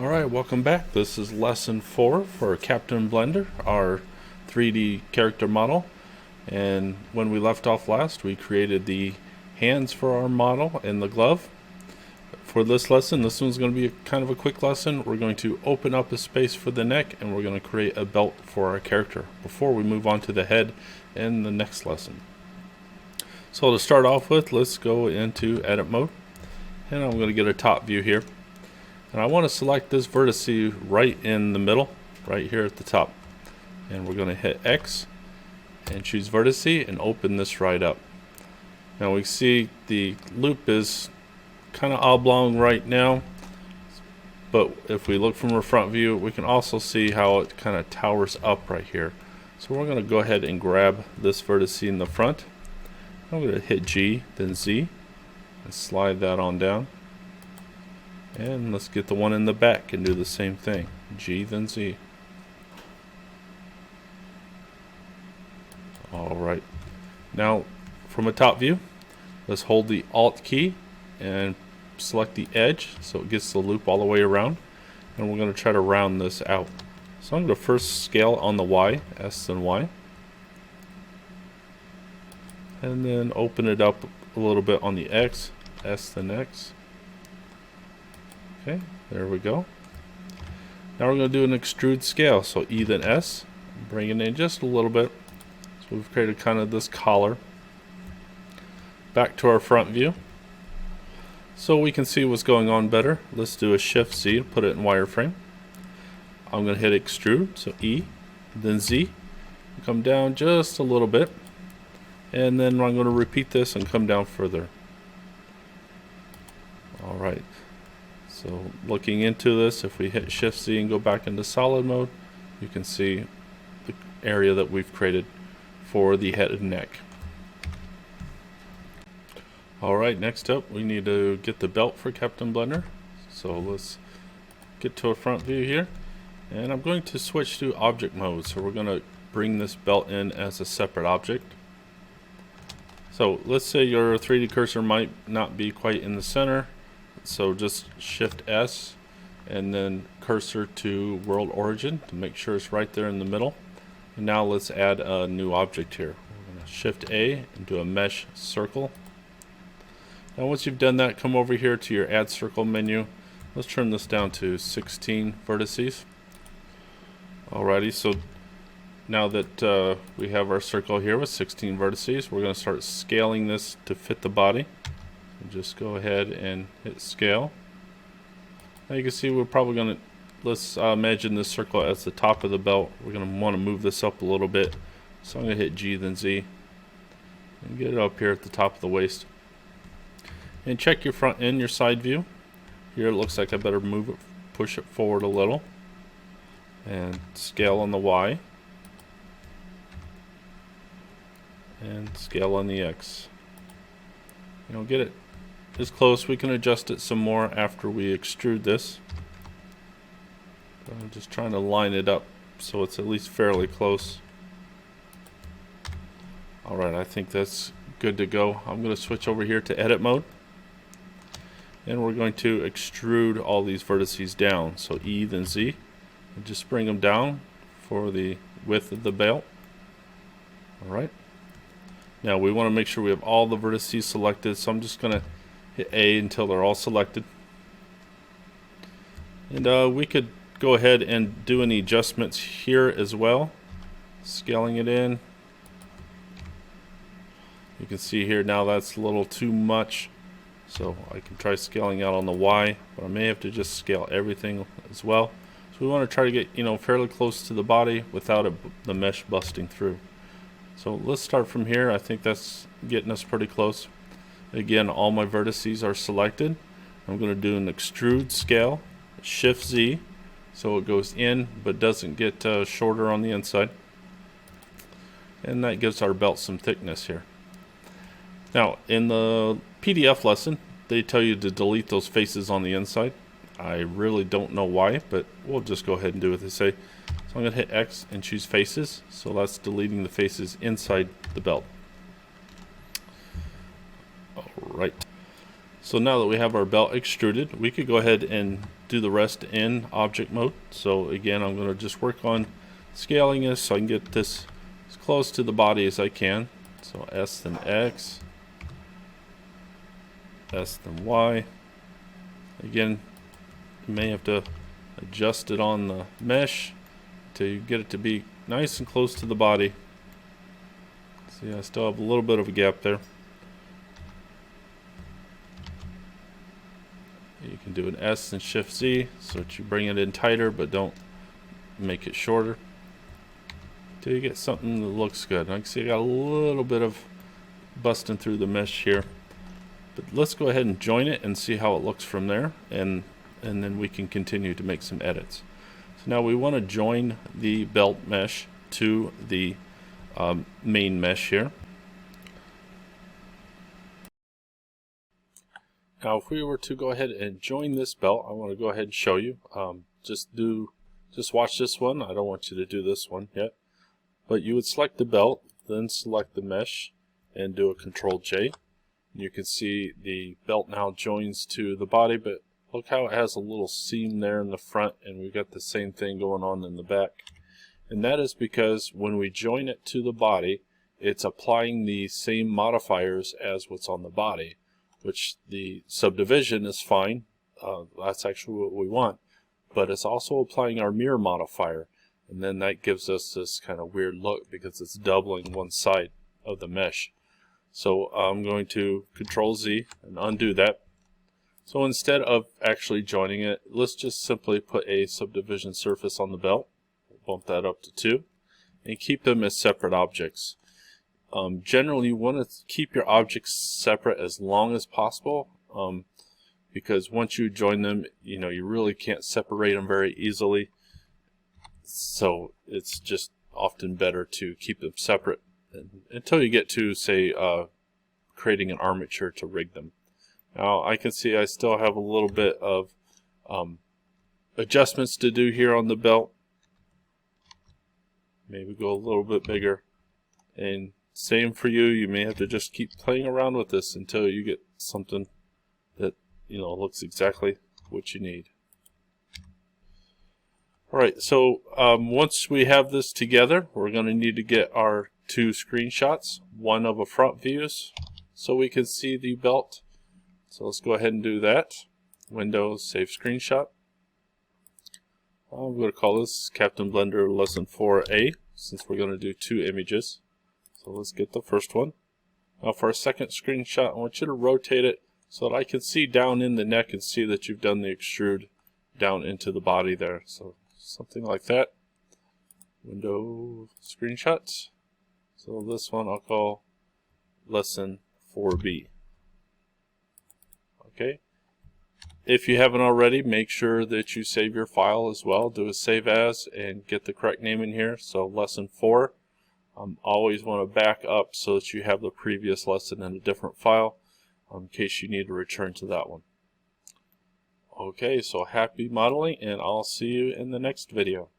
Alright, welcome back. This is lesson 4 for Captain Blender, our 3D character model. And when we left off last, we created the hands for our model and the glove. For this lesson, this one's going to be kind of a quick lesson. We're going to open up a space for the neck and we're going to create a belt for our character before we move on to the head in the next lesson. So to start off with, let's go into edit mode. And I'm going to get a top view here. And I want to select this vertex right in the middle, right here at the top. And we're going to hit X and choose vertex and open this right up. Now we see the loop is kind of oblong right now, but if we look from a front view, we can also see how it kind of towers up right here. So we're going to go ahead and grab this vertex in the front. I'm going to hit G, then Z, and slide that on down. And let's get the one in the back and do the same thing. G, then Z. Alright. Now, from a top view, let's hold the Alt key and select the edge so it gets the loop all the way around. And we're going to try to round this out. So I'm going to first scale on the Y, S then Y. And then open it up a little bit on the X, S then X. Okay, there we go. Now we're going to do an extrude scale. So E then S, bring it in just a little bit. So we've created kind of this collar. Back to our front view. So we can see what's going on better. Let's do a Shift Z to put it in wireframe. I'm going to hit extrude, so E, then Z. Come down just a little bit. And then I'm going to repeat this and come down further. Alright. So looking into this, if we hit Shift Z and go back into solid mode, you can see the area that we've created for the head and neck. Alright, next up we need to get the belt for Captain Blender. So let's get to a front view here. And I'm going to switch to object mode. So we're going to bring this belt in as a separate object. So let's say your 3D cursor might not be quite in the center. So just Shift S and then cursor to world origin to make sure it's right there in the middle. And now let's add a new object here. We're going to Shift A and do a mesh circle. Now once you've done that, come over here to your add circle menu. Let's turn this down to 16 vertices. Alrighty, so now that we have our circle here with 16 vertices, we're going to start scaling this to fit the body. Just go ahead and hit scale. Now you can see we're probably going to, let's imagine this circle as the top of the belt. We're going to want to move this up a little bit. So I'm going to hit G then Z and get it up here at the top of the waist. And check your front and your side view. Here it looks like I better move it, push it forward a little. And scale on the Y. And scale on the X. Get it is close. We can adjust it some more after we extrude this. But I'm just trying to line it up so it's at least fairly close. Alright, I think that's good to go. I'm going to switch over here to edit mode. And we're going to extrude all these vertices down. So E then Z. And just bring them down for the width of the belt. Alright. Now we want to make sure we have all the vertices selected, so I'm just going to hit A until they're all selected. And we could go ahead and do any adjustments here as well. Scaling it in. You can see here now that's a little too much, so I can try scaling out on the Y, but I may have to just scale everything as well. So we want to try to get fairly close to the body without the mesh busting through. So let's start from here. I think that's getting us pretty close. Again, all my vertices are selected. I'm going to do an extrude scale, Shift Z, so it goes in but doesn't get shorter on the inside. And that gives our belt some thickness here. Now, in the PDF lesson, they tell you to delete those faces on the inside. I really don't know why, but we'll just go ahead and do what they say. So I'm going to hit X and choose faces. So that's deleting the faces inside the belt. Alright. So now that we have our belt extruded, we could go ahead and do the rest in object mode. So again, I'm going to just work on scaling this so I can get this as close to the body as I can. So S then X, S then Y. Again, you may have to adjust it on the mesh to get it to be nice and close to the body. See, I still have a little bit of a gap there. You can do an S and Shift Z so that you bring it in tighter but don't make it shorter till you get something that looks good. I can see I got a little bit of busting through the mesh here, but let's go ahead and join it and see how it looks from there, and then we can continue to make some edits. So now we want to join the belt mesh to the main mesh here. Now if we were to go ahead and join this belt, I want to go ahead and show you. Just watch this one. I don't want you to do this one yet. But you would select the belt, then select the mesh, and do a Control J. You can see the belt now joins to the body, but look how it has a little seam there in the front, and we've got the same thing going on in the back. And that is because when we join it to the body, it's applying the same modifiers as what's on the body, which the subdivision is fine. That's actually what we want. But it's also applying our mirror modifier, and then that gives us this kind of weird look because it's doubling one side of the mesh. So I'm going to Control Z and undo that. So instead of actually joining it, let's just simply put a subdivision surface on the belt. Bump that up to 2 and keep them as separate objects. Generally you want to keep your objects separate as long as possible, because once you join them, you really can't separate them very easily. So it's just often better to keep them separate until you get to, say, creating an armature to rig them. Now I can see I still have a little bit of adjustments to do here on the belt. Maybe go a little bit bigger, and same for you. You may have to just keep playing around with this until you get something that looks exactly what you need. Alright, so once we have this together, we're going to need to get our 2 screenshots, one of a front views so we can see the belt. So let's go ahead and do that. Windows, Save Screenshot. I'm going to call this Captain Blender Lesson 4A, since we're going to do 2 images. So let's get the first one. Now for our second screenshot, I want you to rotate it so that I can see down in the neck and see that you've done the extrude down into the body there. So something like that. Window, Screenshots. So this one I'll call Lesson 4B. Okay. If you haven't already, make sure that you save your file as well. Do a save as and get the correct name in here. So Lesson 4. Always want to back up so that you have the previous lesson in a different file in case you need to return to that one. Okay, so happy modeling, and I'll see you in the next video.